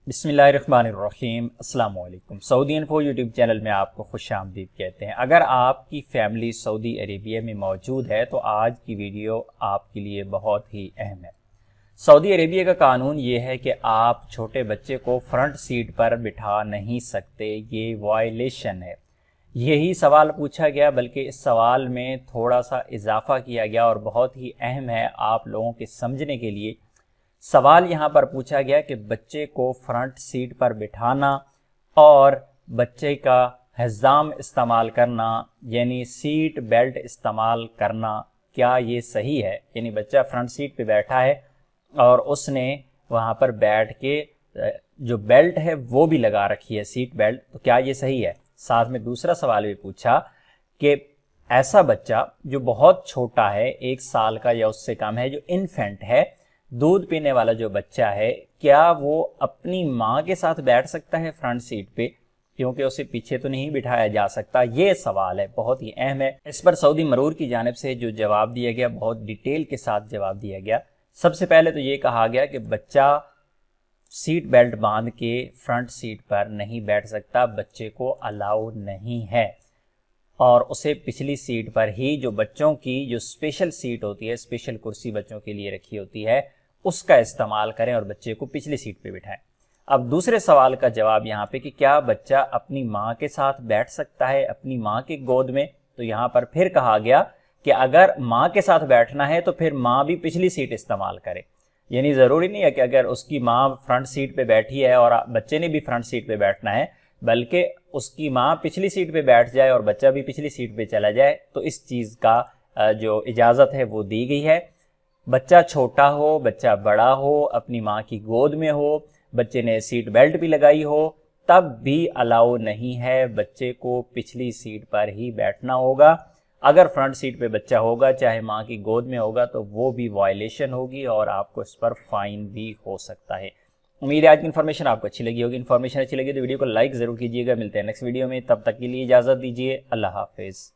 बिस्मिल्लाहिर्रहमानिर्रहीम अस्सलाम वालेकुम। सऊदी इन्फो यूट्यूब चैनल में आपको खुशामदीद कहते हैं। अगर आपकी फैमिली सऊदी अरेबिया में मौजूद है तो आज की वीडियो आपके लिए बहुत ही अहम है। सऊदी अरेबिया का कानून ये है कि आप छोटे बच्चे को फ्रंट सीट पर बिठा नहीं सकते, ये वायलेशन है। यही सवाल पूछा गया, बल्कि इस सवाल में थोड़ा सा इजाफा किया गया और बहुत ही अहम है आप लोगों के समझने के लिए। सवाल यहाँ पर पूछा गया कि बच्चे को फ्रंट सीट पर बिठाना और बच्चे का हिज़ाम इस्तेमाल करना यानी सीट बेल्ट इस्तेमाल करना, क्या ये सही है? यानी बच्चा फ्रंट सीट पे बैठा है और उसने वहाँ पर बैठ के जो बेल्ट है वो भी लगा रखी है, सीट बेल्ट, तो क्या ये सही है? साथ में दूसरा सवाल भी पूछा कि ऐसा बच्चा जो बहुत छोटा है, 1 साल का या उससे कम है, जो इन्फेंट है, दूध पीने वाला जो बच्चा है, क्या वो अपनी माँ के साथ बैठ सकता है फ्रंट सीट पे? क्योंकि उसे पीछे तो नहीं बिठाया जा सकता। ये सवाल है, बहुत ही अहम है। इस पर सऊदी मरूर की जानिब से जो जवाब दिया गया, बहुत डिटेल के साथ जवाब दिया गया। सबसे पहले तो ये कहा गया कि बच्चा सीट बेल्ट बांध के फ्रंट सीट पर नहीं बैठ सकता, बच्चे को अलाउ नहीं है और उसे पिछली सीट पर ही, जो बच्चों की जो स्पेशल सीट होती है, स्पेशल कुर्सी बच्चों के लिए रखी होती है, उसका इस्तेमाल करें और बच्चे को पिछली सीट पे बिठाएं। अब दूसरे सवाल का जवाब यहाँ पे कि क्या बच्चा अपनी माँ के साथ बैठ सकता है, अपनी माँ की गोद में? तो यहाँ पर फिर कहा गया कि अगर माँ के साथ बैठना है तो फिर माँ भी पिछली सीट इस्तेमाल करे। यानी ज़रूरी नहीं है कि अगर उसकी माँ फ्रंट सीट पे बैठी है और बच्चे ने भी फ्रंट सीट पे बैठना है, बल्कि उसकी माँ पिछली सीट पे बैठ जाए और बच्चा भी पिछली सीट पे चला जाए, तो इस चीज़ का जो इजाज़त है वो दी गई है। बच्चा छोटा हो, बच्चा बड़ा हो, अपनी माँ की गोद में हो, बच्चे ने सीट बेल्ट भी लगाई हो, तब भी अलाउ नहीं है, बच्चे को पिछली सीट पर ही बैठना होगा। अगर फ्रंट सीट पे बच्चा होगा, चाहे माँ की गोद में होगा, तो वो भी वायलेशन होगी और आपको इस पर फाइन भी हो सकता है। उम्मीद है आज की इन्फॉर्मेशन आपको अच्छी लगी होगी। इन्फॉर्मेशन अच्छी लगी तो वीडियो को लाइक ज़रूर कीजिएगा। मिलते हैं नेक्स्ट वीडियो में, तब तक के लिए इजाज़त दीजिए। अल्लाह हाफिज़।